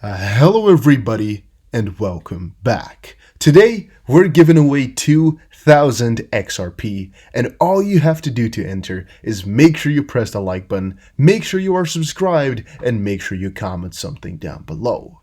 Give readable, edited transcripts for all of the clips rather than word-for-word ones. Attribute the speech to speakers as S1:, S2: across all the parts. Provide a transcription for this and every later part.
S1: Hello everybody and welcome back. Today we're giving away 2,000 XRP and all you have to do to enter is make sure you press the like button, make sure you are subscribed, and make sure you comment something down below.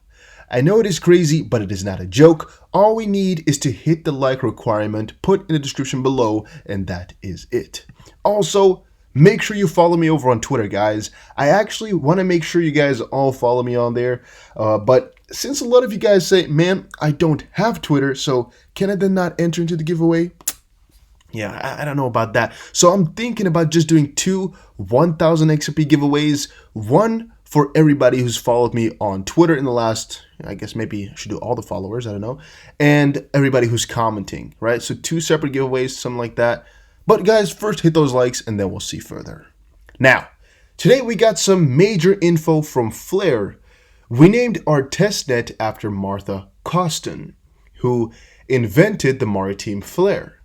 S1: I know it is crazy, but it is not a joke. All we need is to hit the like requirement put in the description below, and that is it. Also, make sure you follow me over on Twitter, guys. I actually want to make sure you guys all follow me on there. But since a lot of you guys say, man, I don't have Twitter, so can I then not enter into the giveaway? Yeah, I don't know about that. So I'm thinking about just doing two 1,000 XRP giveaways. One for everybody who's followed me on Twitter in the last, I guess maybe I should do all the followers, I don't know. And everybody who's commenting, right? So two separate giveaways, something like that. But guys, first hit those likes and then we'll see further. Now, today we got some major info from Flare. We named our testnet after Martha Costin, who invented the maritime flare.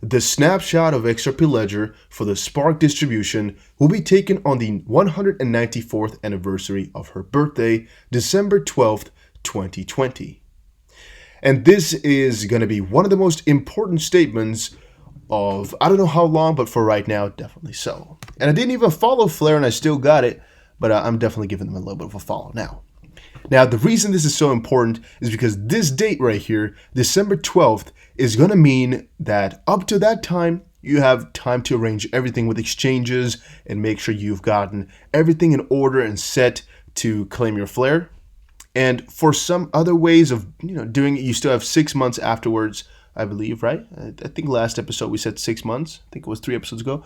S1: The snapshot of XRP Ledger for the Spark distribution will be taken on the 194th anniversary of her birthday, December 12th, 2020. And this is going to be one of the most important statements of, I don't know how long, but for right now, definitely so. And I didn't even follow Flare and I still got it, but I'm definitely giving them a little bit of a follow now. Now, the reason this is so important is because this date right here, December 12th, is going to mean that up to that time, you have time to arrange everything with exchanges and make sure you've gotten everything in order and set to claim your flare. And for some other ways of doing it, you still have 6 months afterwards, I believe, right? I think last episode we said 6 months. I think it was 3 episodes ago.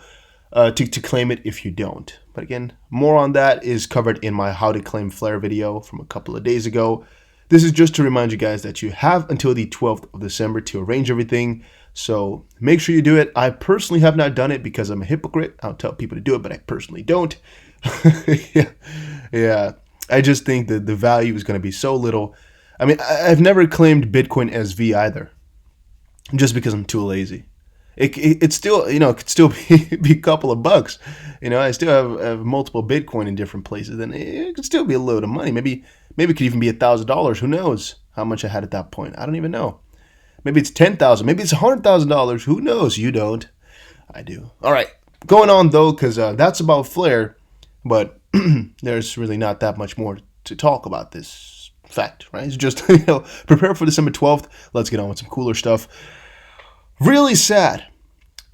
S1: To claim it if you don't. But again, more on that is covered in my How to Claim Flare video from a couple of days ago. This is just to remind you guys that you have until the 12th of December to arrange everything. So make sure you do it. I personally have not done it because I'm a hypocrite. I'll tell people to do it, but I personally don't. Yeah. I just think that the value is going to be so little. I mean, I've never claimed Bitcoin SV either, just because I'm too lazy. It's still, it could still be a couple of bucks. I still have multiple Bitcoin in different places, and it could still be a load of money. Maybe it could even be $1,000. Who knows how much I had at that point? I don't even know. Maybe it's $10,000. Maybe it's $100,000. Who knows? You don't. I do. All right, going on though, because that's about Flare, but there's really not that much more to talk about this fact, right? It's just prepare for December 12th. Let's get on with some cooler stuff. Really sad.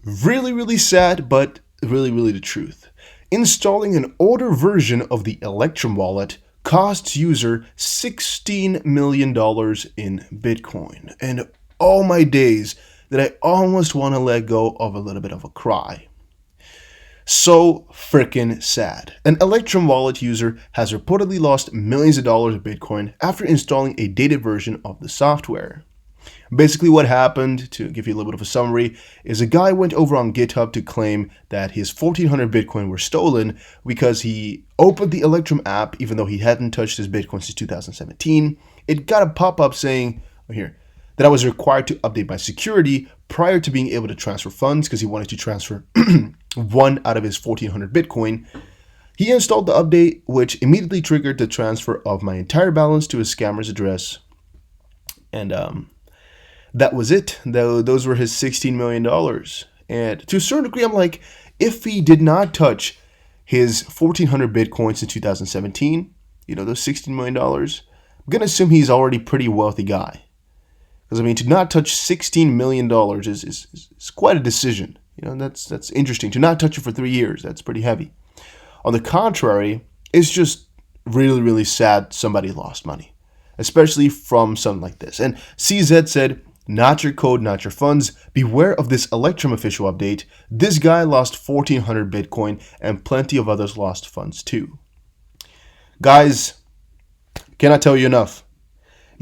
S1: Really sad, but really the truth. Installing an older version of the Electrum wallet costs user $16 million in Bitcoin. And oh my days, that I almost want to let go of a little bit of a cry. So freaking sad. An Electrum wallet user has reportedly lost millions of dollars of Bitcoin after installing a dated version of the software. Basically what happened, to give you a little bit of a summary, is a guy went over on GitHub to claim that his 1,400 Bitcoin were stolen because he opened the Electrum app even though he hadn't touched his Bitcoin since 2017. It got a pop-up saying, that I was required to update my security prior to being able to transfer funds because he wanted to transfer one out of his 1,400 Bitcoin. He installed the update, which immediately triggered the transfer of my entire balance to his scammer's address. And that was it. Those were his $16 million. And to a certain degree, I'm like, if he did not touch his 1,400 Bitcoins in 2017, those $16 million, I'm going to assume he's already a pretty wealthy guy. Because, to not touch $16 million is quite a decision. That's interesting. To not touch it for 3 years, that's pretty heavy. On the contrary, it's just really sad somebody lost money, especially from something like this. And CZ said, "Not your code, not your funds. Beware of this Electrum official update. This guy lost 1,400 Bitcoin and plenty of others lost funds too." Guys, cannot tell you enough.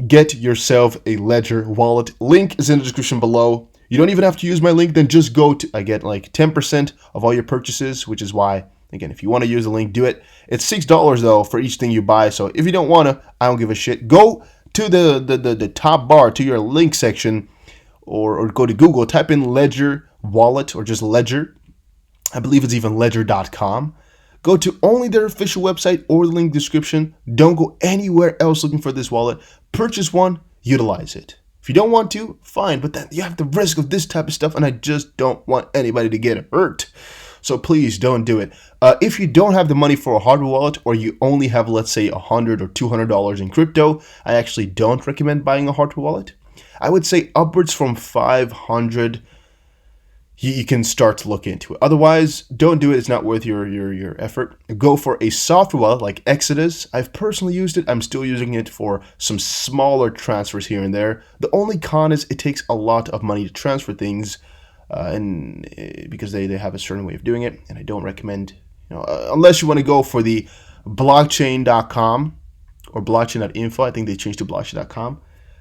S1: Get yourself a Ledger wallet. Link is in the description below. You don't even have to use my link. Then just go to, I get like 10% of all your purchases, which is why, again, if you want to use the link, do it. It's $6 though for each thing you buy. So if you don't want to, I don't give a shit. Go to the top bar, to your link section, or go to Google, type in Ledger wallet or just Ledger. I believe it's even ledger.com. Go to only their official website or the link description. Don't go anywhere else looking for this wallet. Purchase one, utilize it. If you don't want to, fine, but then you have the risk of this type of stuff, and I just don't want anybody to get hurt. So please don't do it. If you don't have the money for a hardware wallet, or you only have, let's say, $100 or $200 in crypto, I actually don't recommend buying a hardware wallet. I would say upwards from 500, you can start to look into it. Otherwise, don't do it. It's not worth your effort. Go for a software wallet like Exodus. I've personally used it. I'm still using it for some smaller transfers here and there. The only con is it takes a lot of money to transfer things, because they have a certain way of doing it, and I don't recommend, unless you want to go for the blockchain.com or blockchain.info. I think they changed to blockchain.com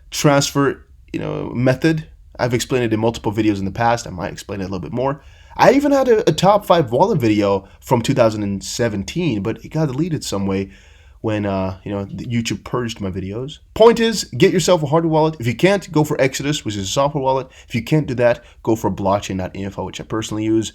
S1: transfer method. I've explained it in multiple videos in the past. I might explain it a little bit more. I even had a top 5 wallet video from 2017, but it got deleted some way when YouTube purged my videos. Point is, get yourself a hardware wallet. If you can't, go for Exodus, which is a software wallet. If you can't do that, go for blockchain.info, which I personally use.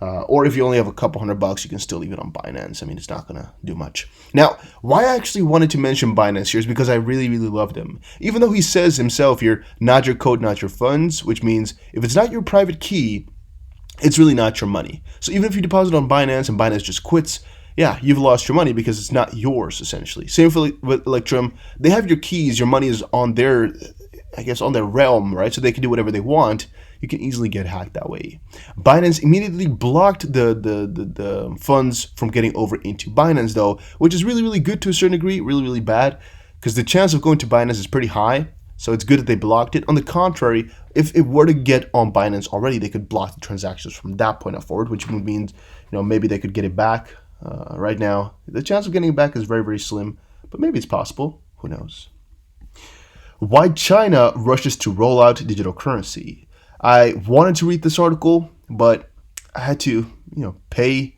S1: Or if you only have a couple $100, you can still leave it on Binance. I mean, it's not going to do much. Now, why I actually wanted to mention Binance here is because I really, really love them. Even though he says himself, you're not your code, not your funds, which means if it's not your private key, it's really not your money. So even if you deposit on Binance and Binance just quits, yeah, you've lost your money because it's not yours, essentially. Same with Electrum. They have your keys. Your money is on their, on their realm, right? So they can do whatever they want. You can easily get hacked that way. Binance immediately blocked the funds from getting over into Binance, though, which is really, really good to a certain degree, really, really bad, because the chance of going to Binance is pretty high. So it's good that they blocked it. On the contrary, if it were to get on Binance already, they could block the transactions from that point forward, which would mean, maybe they could get it back. Right now, the chance of getting it back is very, very slim, but maybe it's possible. Who knows? Why China rushes to roll out digital currency. I wanted to read this article, but I had to, pay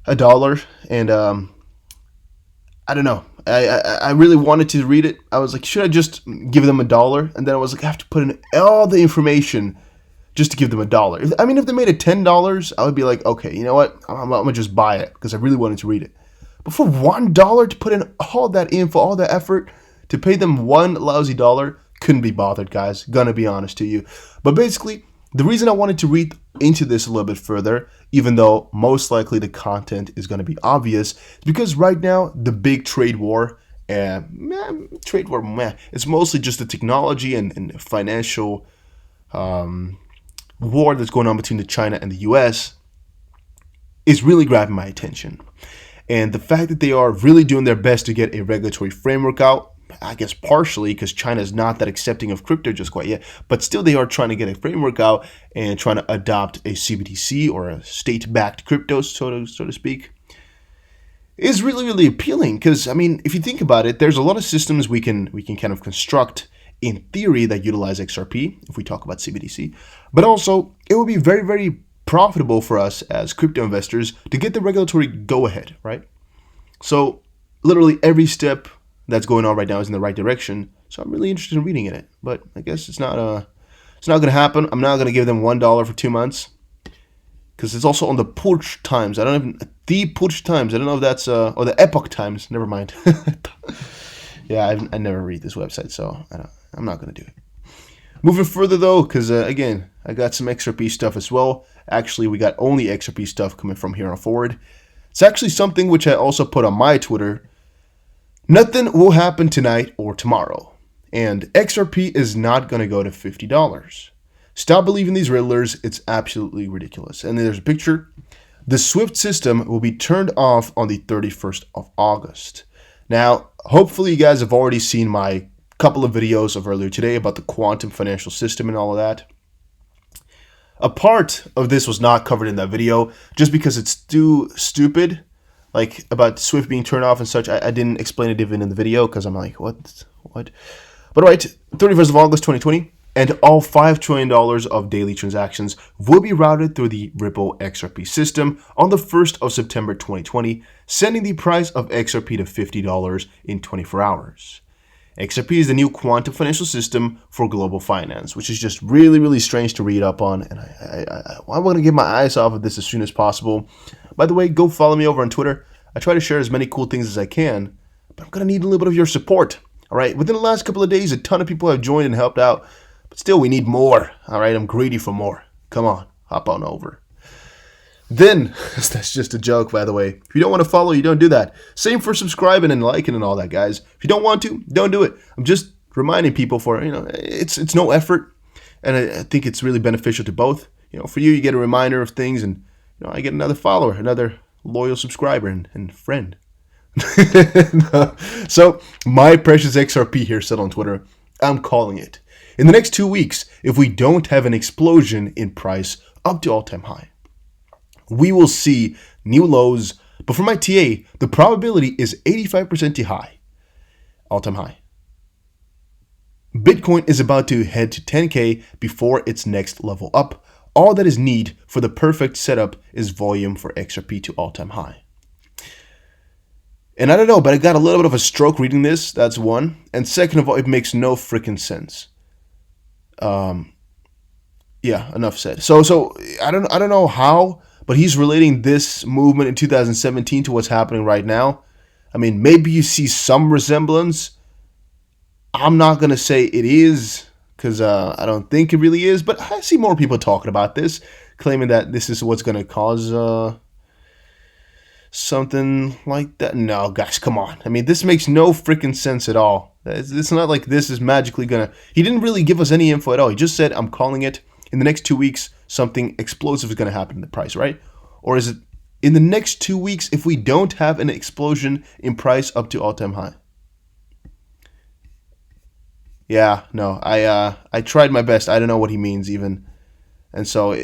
S1: $1, and I don't know. I really wanted to read it. I was like, should I just give them $1? And then I was like, I have to put in all the information just to give them $1. If they made it $10, I would be like, okay, you know what? I'm gonna just buy it because I really wanted to read it. But for $1 to put in all that info, all that effort, to pay them one lousy dollar, couldn't be bothered, guys. Gonna be honest to you. But basically, the reason I wanted to read into this a little bit further, even though most likely the content is gonna be obvious, is because right now the big trade war, it's mostly just the technology and financial war that's going on between China and the US is really grabbing my attention. And the fact that they are really doing their best to get a regulatory framework out, I guess partially because China is not that accepting of crypto just quite yet, but still they are trying to get a framework out and trying to adopt a CBDC or a state-backed crypto, so to speak, is really, really appealing. Because, if you think about it, there's a lot of systems we can kind of construct in theory that utilize XRP, if we talk about CBDC, but also it will be very, very profitable for us as crypto investors to get the regulatory go-ahead, right? So literally every step that's going on right now is in the right direction. So I'm really interested in reading it, but I guess it's not going to happen. I'm not going to give them $1 for 2 months because it's also on the Purge Times. The Purge Times. I don't know if that's or the Epoch Times. Never mind. Yeah, I never read this website, so I'm not going to do it. Moving further, though, because, again, I got some XRP stuff as well. Actually, we got only XRP stuff coming from here on forward. It's actually something which I also put on my Twitter. Nothing will happen tonight or tomorrow. And XRP is not going to go to $50. Stop believing these riddlers. It's absolutely ridiculous. And there's a picture. The SWIFT system will be turned off on the 31st of August. Now, hopefully you guys have already seen my couple of videos of earlier today about the quantum financial system and all of that. A part of this was not covered in that video just because it's too stupid, like about SWIFT being turned off and such. I didn't explain it even in the video because I'm like, what? But all right, 31st of August 2020, and all $5 trillion of daily transactions will be routed through the Ripple XRP system on the 1st of September 2020, sending the price of XRP to $50 in 24 hours. XRP is the new quantum financial system for global finance, which is just really, really strange to read up on. And I want to get my eyes off of this as soon as possible. By the way, go follow me over on Twitter. I try to share as many cool things as I can, but I'm going to need a little bit of your support. All right, within the last couple of days, a ton of people have joined and helped out, but still, we need more. All right, I'm greedy for more. Come on, hop on over. Then, that's just a joke, by the way. If you don't want to follow, you don't do that. Same for subscribing and liking and all that, guys. If you don't want to, don't do it. I'm just reminding people it's no effort, and I think it's really beneficial to both. For you get a reminder of things, and I get another follower, another loyal subscriber and friend. So, my precious XRP here said on Twitter, I'm calling it. In the next 2 weeks, if we don't have an explosion in price up to all-time high, we will see new lows, but for my TA, the probability is 85% high, all-time high. Bitcoin is about to head to 10K before its next level up. All that is needed for the perfect setup is volume for XRP to all-time high. And I don't know, but I got a little bit of a stroke reading this, that's one. And second of all, it makes no freaking sense. Yeah, enough said. So I don't know how, but he's relating this movement in 2017 to what's happening right now. I mean, maybe you see some resemblance. I'm not going to say it is, because I don't think it really is, but I see more people talking about this, claiming that this is what's going to cause something like that. No, guys, come on. I mean, this makes no freaking sense at all. It's not like this is magically going to... He didn't really give us any info at all. He just said, I'm calling it. In the next 2 weeks, something explosive is going to happen in the price, right? Or is it in the next 2 weeks if we don't have an explosion in price up to all-time high? Yeah, no, I tried my best. I don't know what he means even. And so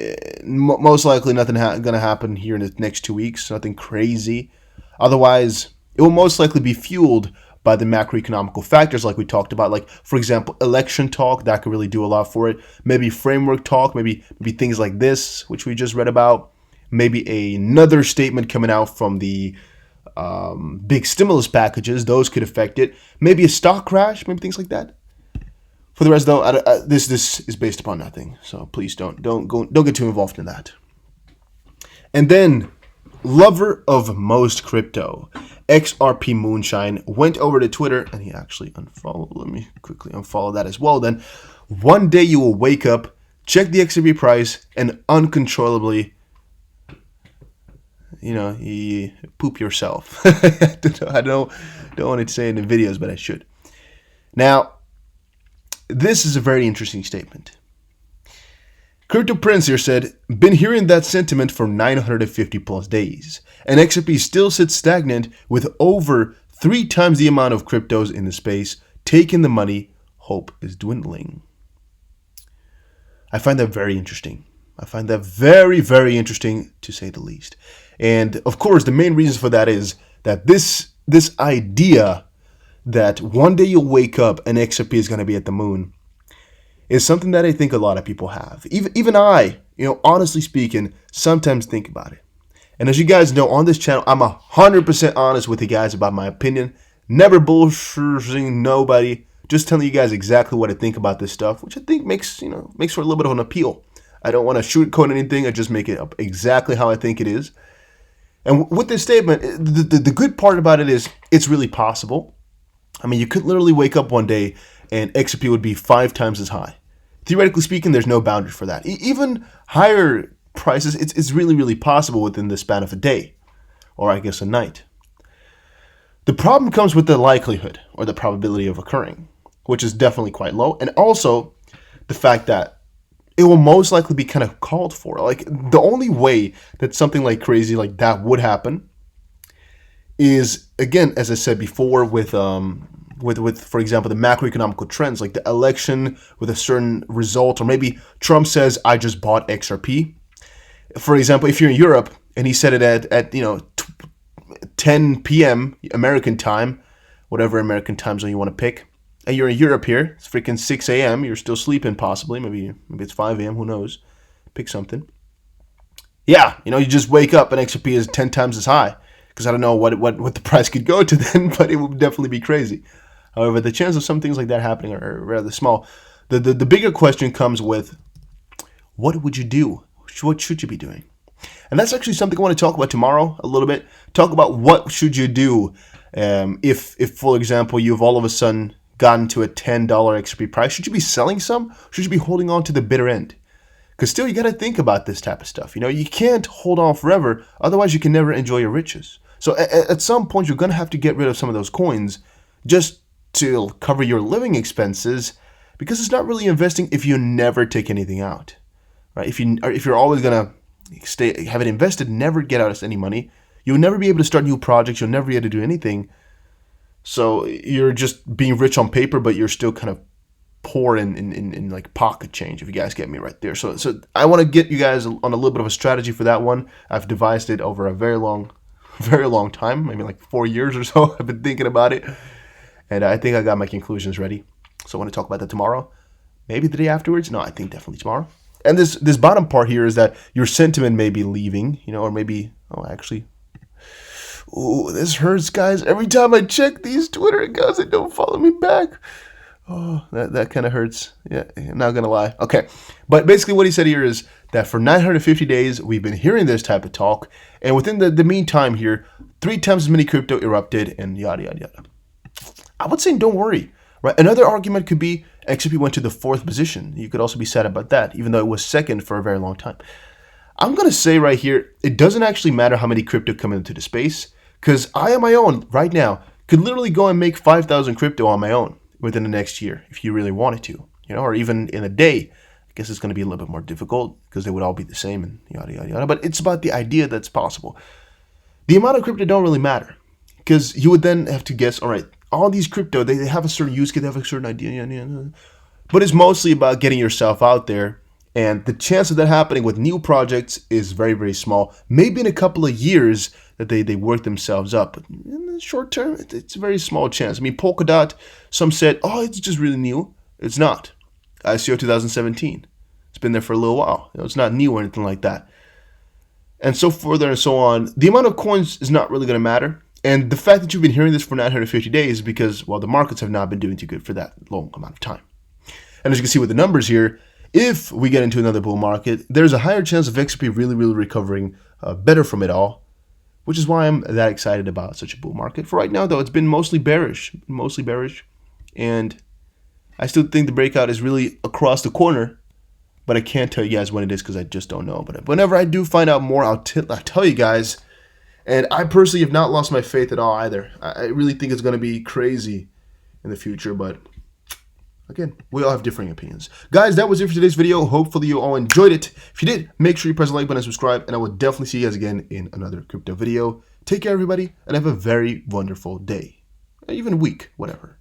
S1: most likely nothing going to happen here in the next 2 weeks, nothing crazy. Otherwise, it will most likely be fueled by the macroeconomical factors like we talked about. Like, for example, election talk, that could really do a lot for it. Maybe framework talk, maybe things like this, which we just read about. Maybe another statement coming out from the big stimulus packages. Those could affect it. Maybe a stock crash, maybe things like that. For the rest, though, this is based upon nothing. So please don't get too involved in that. And then, lover of most crypto, XRP Moonshine, went over to Twitter and he actually unfollowed. Let me quickly unfollow that as well. Then, one day you will wake up, check the XRP price, and uncontrollably, you poop yourself. I don't want to say it in the videos, but I should. Now, this is a very interesting statement. Crypto Prince here said, been hearing that sentiment for 950 plus days, and XRP still sits stagnant with over 3 times the amount of cryptos in the space taking the money. Hope is dwindling. I find that very interesting. I find that very, very interesting, to say the least. And of course, the main reason for that is that this idea that one day you'll wake up and XRP is going to be at the moon is something that I think a lot of people have. Even I, honestly speaking, sometimes think about it. And as you guys know, on this channel, I'm 100% honest with you guys about my opinion. Never bullshitting nobody. Just telling you guys exactly what I think about this stuff, which I think makes for a little bit of an appeal. I don't want to sugarcoat anything. I just make it up exactly how I think it is. And with this statement, the good part about it is it's really possible. I mean, you could literally wake up one day and XRP would be 5 times as high. Theoretically speaking, there's no boundary for that. Even higher prices, it's really, really possible within the span of a day, or I guess a night. The problem comes with the likelihood, or the probability of occurring, which is definitely quite low, and also the fact that it will most likely be kind of called for. Like, the only way that something like crazy like that would happen is, again, as I said before, with for example, the macroeconomical trends, like the election with a certain result, or maybe Trump says, I just bought XRP. For example, if you're in Europe and he said it at 10 p.m. American time, whatever American time zone you want to pick, and you're in Europe here, it's freaking 6 a.m., you're still sleeping possibly, maybe it's 5 a.m., who knows, pick something. Yeah, you just wake up and XRP is 10 times as high. Because I don't know what the price could go to then, but it would definitely be crazy. However, the chance of some things like that happening are rather small. The bigger question comes with, what would you do? What should you be doing? And that's actually something I want to talk about tomorrow a little bit. Talk about what should you do if, for example, you've all of a sudden gotten to a $10 XRP price. Should you be selling some? Should you be holding on to the bitter end? Because still, you got to think about this type of stuff. You can't hold on forever. Otherwise, you can never enjoy your riches. So at some point, you're going to have to get rid of some of those coins just to cover your living expenses, because it's not really investing if you never take anything out, right? If you're always going to have it invested, never get out any money, you'll never be able to start new projects. You'll never be able to do anything. So you're just being rich on paper, but you're still kind of poor in like pocket change, if you guys get me right there. So I want to get you guys on a little bit of a strategy for that one. I've devised it over a very long time, maybe like 4 years or so. I've been thinking about it, and I think I got my conclusions ready. So I want to talk about that tomorrow, maybe the day afterwards. No, I think definitely tomorrow. And this bottom part here is that your sentiment may be leaving, or maybe, this hurts, guys. Every time I check these Twitter accounts, they don't follow me back. Oh, that kind of hurts. Yeah, I'm not going to lie. Okay, but basically what he said here is that for 950 days, we've been hearing this type of talk. And within the meantime here, 3 times as many crypto erupted and yada, yada, yada. I would say don't worry, right? Another argument could be XRP went to the 4th position. You could also be sad about that, even though it was 2nd for a very long time. I'm going to say right here, it doesn't actually matter how many crypto come into the space, because I on my own right now could literally go and make 5,000 crypto on my own within the next year if you really wanted to, or even in a day. I guess it's going to be a little bit more difficult because they would all be the same and yada, yada, yada. But it's about the idea that's possible. The amount of crypto don't really matter, because you would then have to guess, all right, all these crypto, they have a certain use case, they have a certain idea. But it's mostly about getting yourself out there. And the chance of that happening with new projects is very, very small. Maybe in a couple of years that they work themselves up. But in the short term, it's a very small chance. I mean, Polkadot, some said, oh, it's just really new. It's not. ICO 2017. It's been there for a little while. It's not new or anything like that. And so further and so on. The amount of coins is not really going to matter. And the fact that you've been hearing this for 950 days is because, well, the markets have not been doing too good for that long amount of time. And as you can see with the numbers here, if we get into another bull market, there's a higher chance of XRP really, really recovering better from it all, which is why I'm that excited about such a bull market. For right now, though, it's been mostly bearish. And I still think the breakout is really across the corner, but I can't tell you guys when it is because I just don't know. But whenever I do find out more, I'll tell you guys. And I personally have not lost my faith at all either. I really think it's going to be crazy in the future, but again, we all have differing opinions. Guys, that was it for today's video. Hopefully you all enjoyed it. If you did, make sure you press the like button and subscribe, and I will definitely see you guys again in another crypto video. Take care, everybody, and have a very wonderful day. Even week, whatever.